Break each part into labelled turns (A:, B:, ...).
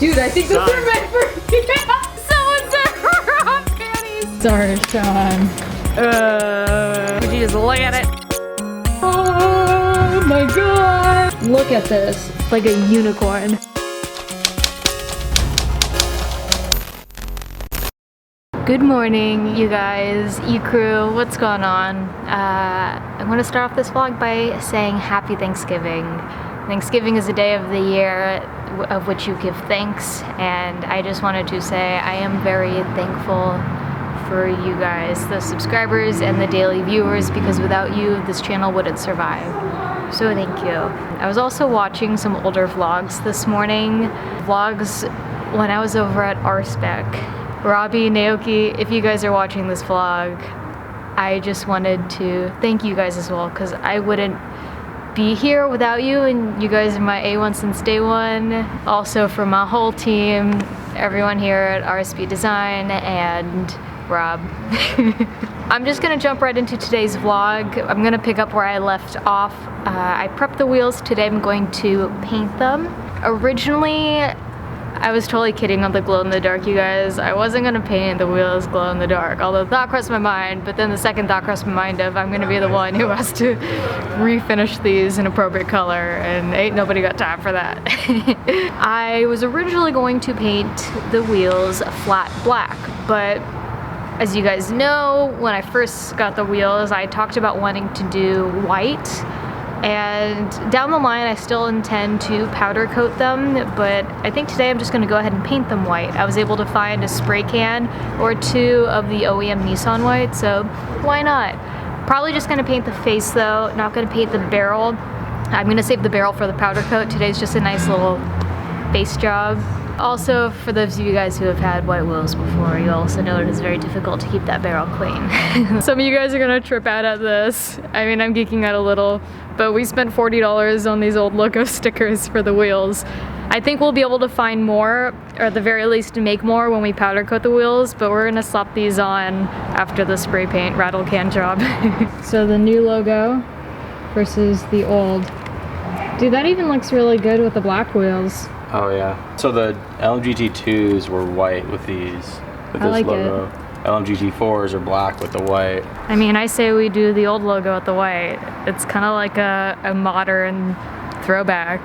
A: Dude, I think those are meant for you. Someone said raw panties. Sorry, Sean.
B: Would you just look at it?
A: Oh my god. Look at this.
B: Like a unicorn. Good morning, you guys. Ecrew, what's going on? I'm going to start off this vlog by saying Happy Thanksgiving. Thanksgiving is a day of the year of which you give thanks, and I just wanted to say I am very thankful for you guys, the subscribers and the daily viewers, because without you, this channel wouldn't survive. So thank you. I was also watching some older vlogs this morning. Vlogs when I was over at RSpec. Robbie, Naoki, if you guys are watching this vlog, I just wanted to thank you guys as well, because I wouldn't be here without you, and you guys are my A1 since day one. Also for my whole team, everyone here at RSP Design, and Rob. I'm just gonna jump right into today's vlog. I'm gonna pick up where I left off. I prepped the wheels. Today I'm going to paint them. Originally, I was totally kidding on the glow in the dark, you guys. I wasn't gonna paint the wheels glow in the dark, although the thought crossed my mind, but then the second thought crossed my mind of I'm gonna be the one who has to refinish these in appropriate color, and ain't nobody got time for that. I was originally going to paint the wheels flat black, but as you guys know, when I first got the wheels, I talked about wanting to do white. And down the line, I still intend to powder coat them, but I think today I'm just gonna go ahead and paint them white. I was able to find a spray can or two of the OEM Nissan white, so why not? Probably just gonna paint the face though, not gonna paint the barrel. I'm gonna save the barrel for the powder coat. Today's just a nice little base job. Also, for those of you guys who have had white wheels before, you also know it is very difficult to keep that barrel clean. Some of you guys are gonna trip out at this. I mean, I'm geeking out a little, but we spent $40 on these old logo stickers for the wheels. I think we'll be able to find more, or at the very least make more when we powder coat the wheels, but we're gonna slap these on after the spray paint rattle can job. So the new logo versus the old. Dude, that even looks really good with the black wheels.
C: Oh yeah. So the LMGT2s were white with these, with this logo. LMGT4s are black with the white.
B: I mean, I say we do the old logo with the white. It's kind of like a modern throwback.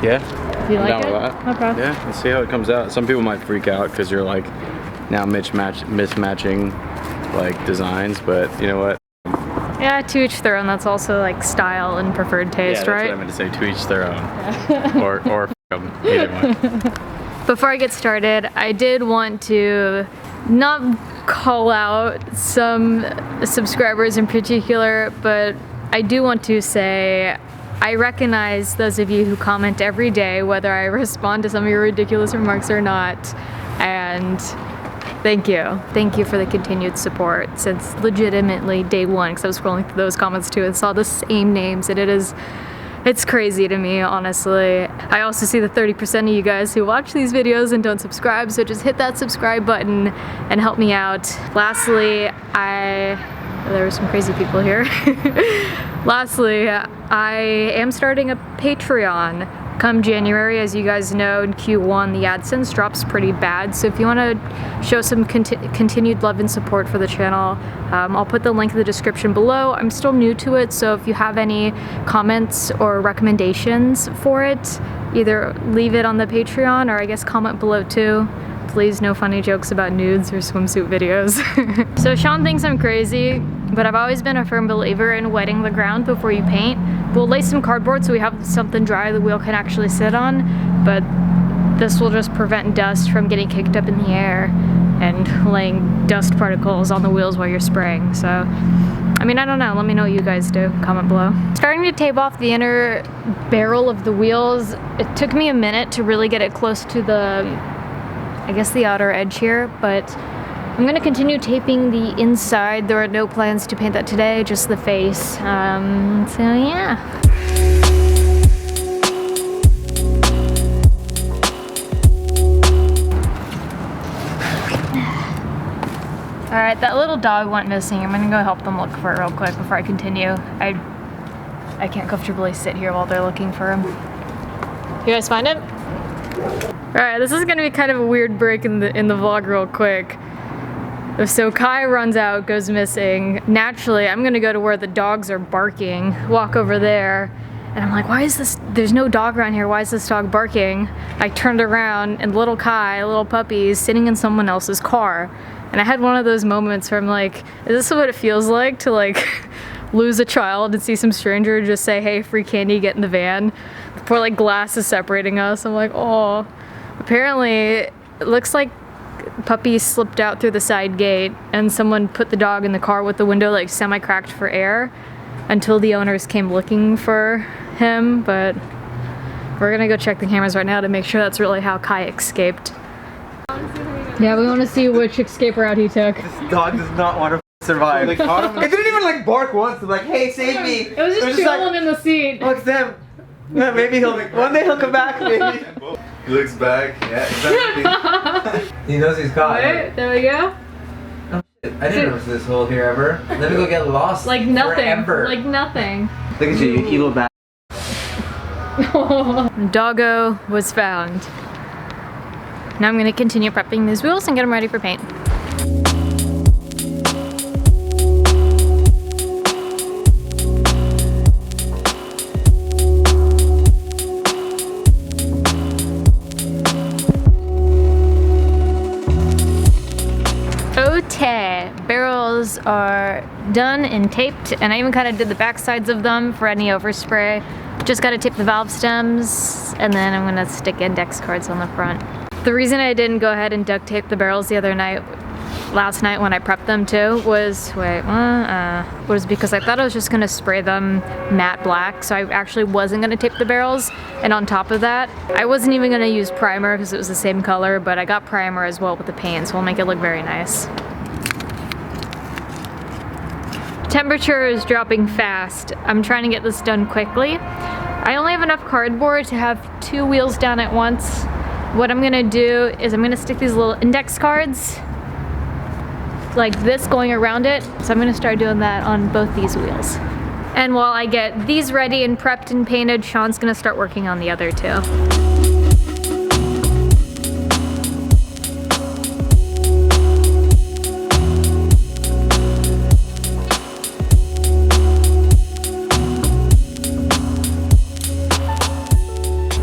C: Yeah.
B: Do you like
C: down
B: it?
C: with that.
B: Okay.
C: Yeah, let's see how it comes out. Some people might freak out because you're like now mismatching like designs, but you know what?
B: Yeah, to each their own. That's also like style and preferred taste,
C: yeah,
B: right?
C: That's what I meant to say. To each their own. or f them. Either one.
B: Before I get started, I did want to not call out some subscribers in particular, but I do want to say I recognize those of you who comment every day, whether I respond to some of your ridiculous remarks or not, and thank you. Thank you for the continued support since legitimately day one, because I was scrolling through those comments too and saw the same names, and it's crazy to me, honestly. I also see the 30% of you guys who watch these videos and don't subscribe, so just hit that subscribe button and help me out. Lastly, there were some crazy people here. Lastly, I am starting a Patreon come January. As you guys know, in Q1 the AdSense drops pretty bad, so if you want to show some continued love and support for the channel, I'll put the link in the description below. I'm still new to it, so if you have any comments or recommendations for it, either leave it on the Patreon or I guess comment below too. Please, no funny jokes about nudes or swimsuit videos. So Sean thinks I'm crazy, but I've always been a firm believer in wetting the ground before you paint. We'll lay some cardboard so we have something dry the wheel can actually sit on, but this will just prevent dust from getting kicked up in the air and laying dust particles on the wheels while you're spraying. So, I mean, I don't know. Let me know what you guys do. Comment below. Starting to tape off the inner barrel of the wheels. It took me a minute to really get it close to the, I guess, the outer edge here, but I'm gonna continue taping the inside. There are no plans to paint that today, just the face. So yeah. All right, that little dog went missing. I'm gonna go help them look for it real quick before I continue. I can't comfortably sit here while they're looking for him. You guys find it?
A: Alright, this is gonna be kind of a weird break in the vlog real quick. So Kai runs out, goes missing. Naturally, I'm gonna go to where the dogs are barking, walk over there, and I'm like, why is this, there's no dog around here, why is this dog barking? I turned around and little Kai, little puppy, is sitting in someone else's car. And I had one of those moments where I'm like, is this what it feels like to like lose a child and see some stranger just say, hey, free candy, get in the van? Before like glass is separating us. I'm like, oh. Apparently, it looks like puppy slipped out through the side gate and someone put the dog in the car with the window like semi-cracked for air until the owners came looking for him, but we're gonna go check the cameras right now to make sure that's really how Kai escaped. Yeah, we want to see which escape route he took.
D: This dog does not want to survive. It didn't even like bark once. Like, hey, save me.
A: It was just chilling in the seat.
D: Look at them. Yeah, maybe one day he'll come back. Maybe.
E: He looks back. Yeah, exactly.
D: He knows he's caught.
A: Wait, there we go.
D: Oh, shit. I didn't notice this hole here ever. Let me go get lost.
A: Like nothing.
D: Forever.
A: Like nothing.
D: Look at you, you evil bastard.
A: Doggo was found. Now I'm gonna continue prepping these wheels and get them ready for paint. Okay, barrels are done and taped, and I even kind of did the back sides of them for any overspray. Just gotta tape the valve stems, and then I'm gonna stick index cards on the front. The reason I didn't go ahead and duct tape the barrels the other night, last night when I prepped them too, was because I thought I was just gonna spray them matte black, so I actually wasn't gonna tape the barrels. And on top of that, I wasn't even gonna use primer because it was the same color, but I got primer as well with the paint, so it'll make it look very nice. Temperature is dropping fast. I'm trying to get this done quickly. I only have enough cardboard to have 2 wheels down at once. What I'm gonna do is I'm gonna stick these little index cards like this going around it. So I'm gonna start doing that on both these wheels. And while I get these ready and prepped and painted, Sean's gonna start working on the other 2.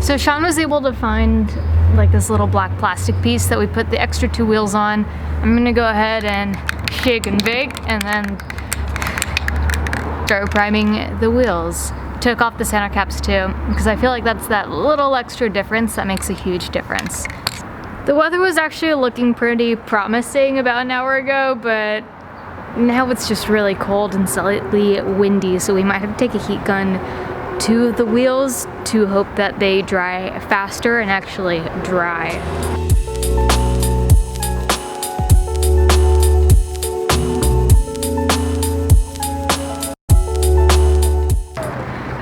A: So Sean was able to find like this little black plastic piece that we put the extra 2 wheels on. I'm gonna go ahead and shake and bake and then start priming the wheels. Took off the center caps too, because I feel like that's that little extra difference that makes a huge difference. The weather was actually looking pretty promising about an hour ago, but now it's just really cold and slightly windy, so we might have to take a heat gun to the wheels to hope that they dry faster and actually dry.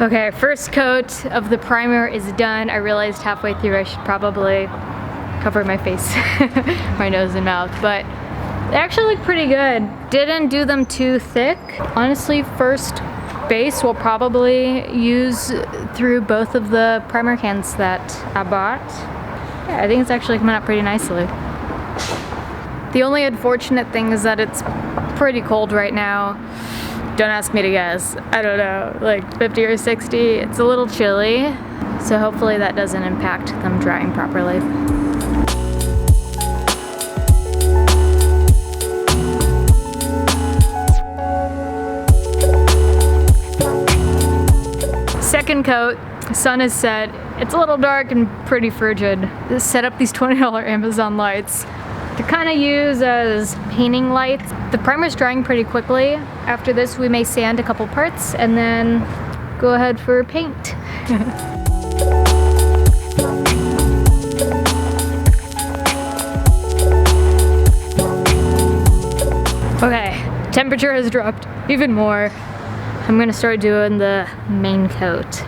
A: Okay, first coat of the primer is done. I realized halfway through I should probably cover my face, my nose and mouth, but they actually look pretty good. Didn't do them too thick. Honestly, first base will probably use through both of the primer cans that I bought. Yeah, I think it's actually coming out pretty nicely. The only unfortunate thing is that it's pretty cold right now. Don't ask me to guess. I don't know, like 50 or 60. It's a little chilly, so hopefully that doesn't impact them drying properly. Second coat, sun is set. It's a little dark and pretty frigid. Just set up these $20 Amazon lights to kind of use as painting lights. The primer's drying pretty quickly. After this, we may sand a couple parts and then go ahead for paint. Okay, temperature has dropped even more. I'm gonna start doing the main coat.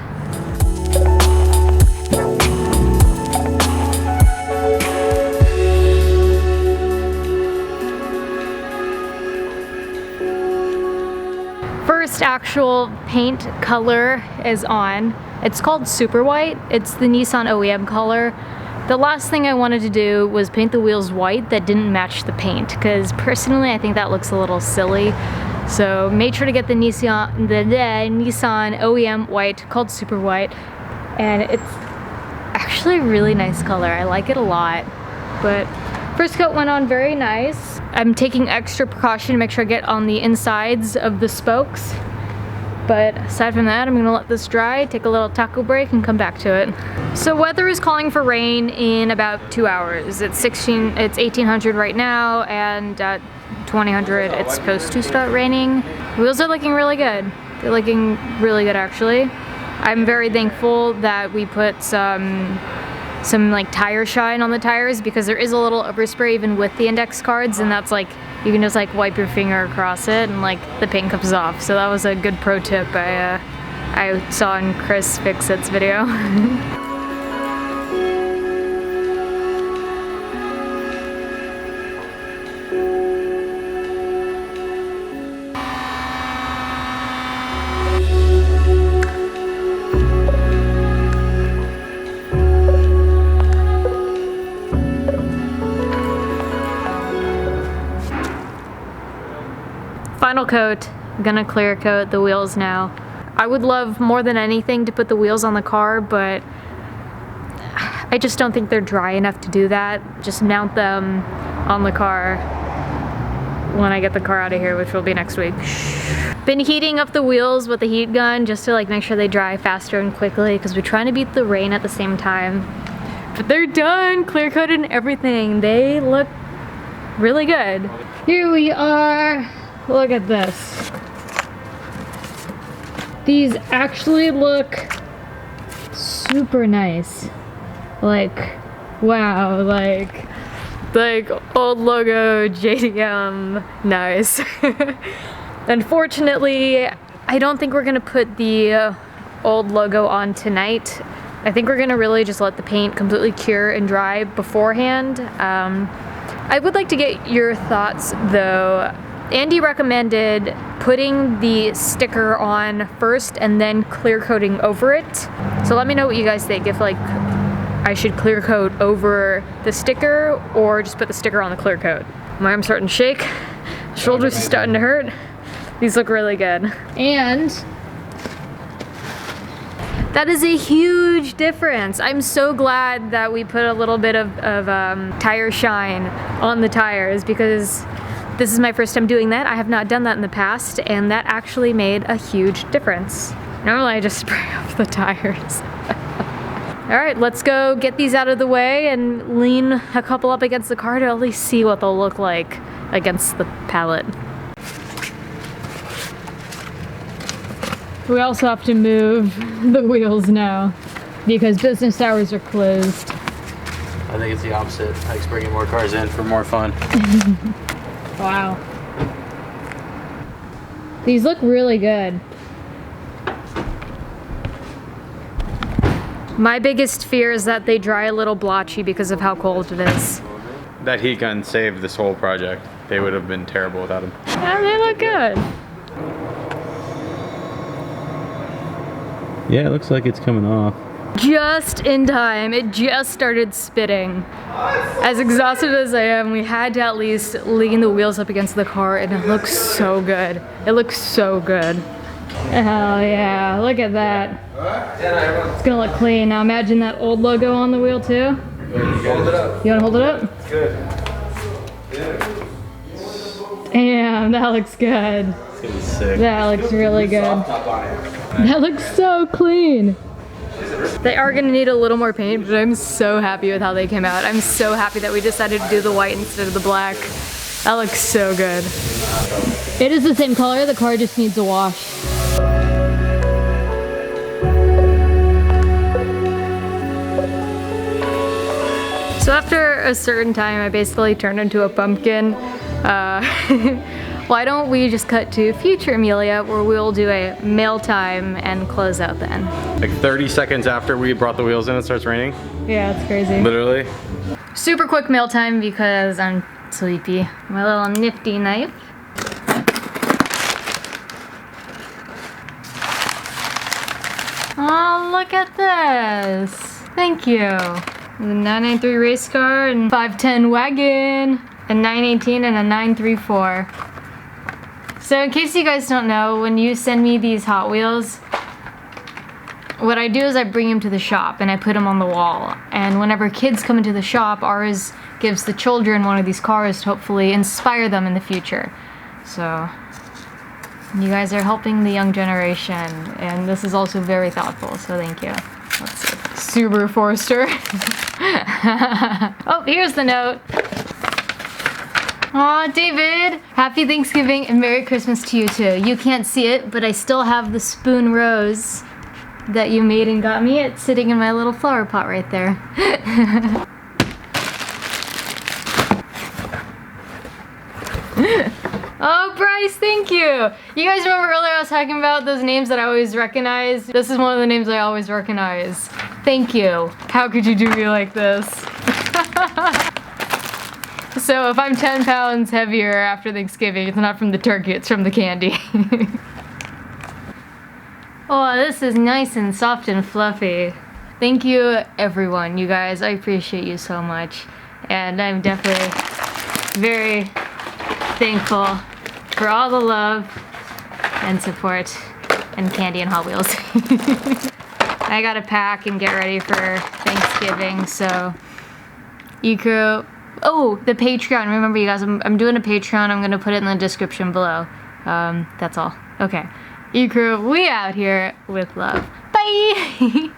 A: First actual paint color is on. It's called Super White. It's the Nissan OEM color.
B: The last thing I wanted to do was paint the wheels white that didn't match the paint, because personally I think that looks a little silly. So made sure to get the Nissan OEM white called Super White, and it's actually a really nice color. I like it a lot. But first coat went on very nice. I'm taking extra precaution to make sure I get on the insides of the spokes. But aside from that, I'm gonna let this dry, take a little taco break, and come back to it. So weather is calling for rain in about 2 hours. It's 1800 right now, and at 2000 it's supposed to start raining. Wheels are looking really good. They're looking really good actually. I'm very thankful that we put some like tire shine on the tires, because there is a little overspray even with the index cards, and that's like, you can just like wipe your finger across it and like the paint comes off. So that was a good pro tip I saw in Chris Fixit's video. Final coat, I'm gonna clear coat the wheels now. I would love more than anything to put the wheels on the car, but I just don't think they're dry enough to do that. Just mount them on the car when I get the car out of here, which will be next week. Been heating up the wheels with the heat gun just to like make sure they dry faster and quickly, because we're trying to beat the rain at the same time. But they're done, clear coated and everything. They look really good. Here we are. Look at this. These actually look super nice. Like, wow, like old logo JDM, nice. Unfortunately, I don't think we're gonna put the old logo on tonight. I think we're gonna really just let the paint completely cure and dry beforehand. I would like to get your thoughts though. Andy recommended putting the sticker on first and then clear coating over it. So let me know what you guys think, if like I should clear coat over the sticker or just put the sticker on the clear coat. My arm's starting to shake, shoulders are starting to hurt. These look really good. And that is a huge difference. I'm so glad that we put a little bit of tire shine on the tires, because this is my first time doing that. I have not done that in the past, and that actually made a huge difference. Normally I just spray off the tires. All right, let's go get these out of the way and lean a couple up against the car to at least see what they'll look like against the palette. We also have to move the wheels now because business hours are closed.
C: I think it's the opposite. Ike's bringing more cars in for more fun.
B: Wow. These look really good. My biggest fear is that they dry a little blotchy because of how cold it is.
C: That heat gun saved this whole project. They would have been terrible without him.
B: Yeah, they look good.
C: Yeah, it looks like it's coming off.
B: Just in time. It just started spitting. As exhausted as I am, we had to at least lean the wheels up against the car, and it looks so good. It looks so good. Hell yeah, look at that. It's gonna look clean. Now imagine that old logo on the wheel too.
E: Hold it up.
B: You wanna hold it up?
E: It's good.
B: Damn, that looks good.
C: It's gonna be sick.
B: That looks really good. That looks so clean. They are gonna need a little more paint, but I'm so happy with how they came out. I'm so happy that we decided to do the white instead of the black. That looks so good. It is the same color, the car just needs a wash. So after a certain time, I basically turned into a pumpkin. Why don't we just cut to future Amelia, where we'll do a mail time and close out then.
C: Like 30 seconds after we brought the wheels in, it starts raining?
B: Yeah, it's crazy.
C: Literally.
B: Super quick mail time because I'm sleepy. My little nifty knife. Oh, look at this. Thank you.
A: The 993 race car and 510 wagon, a 918 and a 934. So in case you guys don't know, when you send me these Hot Wheels, what I do is I bring them to the shop and I put them on the wall. And whenever kids come into the shop, ours gives the children one of these cars to hopefully inspire them in the future. So you guys are helping the young generation, and this is also very thoughtful, so thank you. Let's see. Subaru Forester. Oh, here's the note. Aw, David, happy Thanksgiving and Merry Christmas to you too. You can't see it, but I still have the spoon rose that you made and got me. It's sitting in my little flower pot right there. Oh, Bryce, thank you. You guys remember earlier I was talking about those names that I always recognize? This is one of the names I always recognize. Thank you. How could you do me like this? So if I'm 10 pounds heavier after Thanksgiving, it's not from the turkey, it's from the candy. Oh, this is nice and soft and fluffy. Thank you, everyone. You guys, I appreciate you so much. And I'm definitely very thankful for all the love and support and candy and Hot Wheels. I gotta pack and get ready for Thanksgiving, so Ecrew. Oh, the Patreon. Remember, you guys, I'm doing a Patreon. I'm gonna put it in the description below. That's all. Okay. Ecrew, we out here with love. Bye!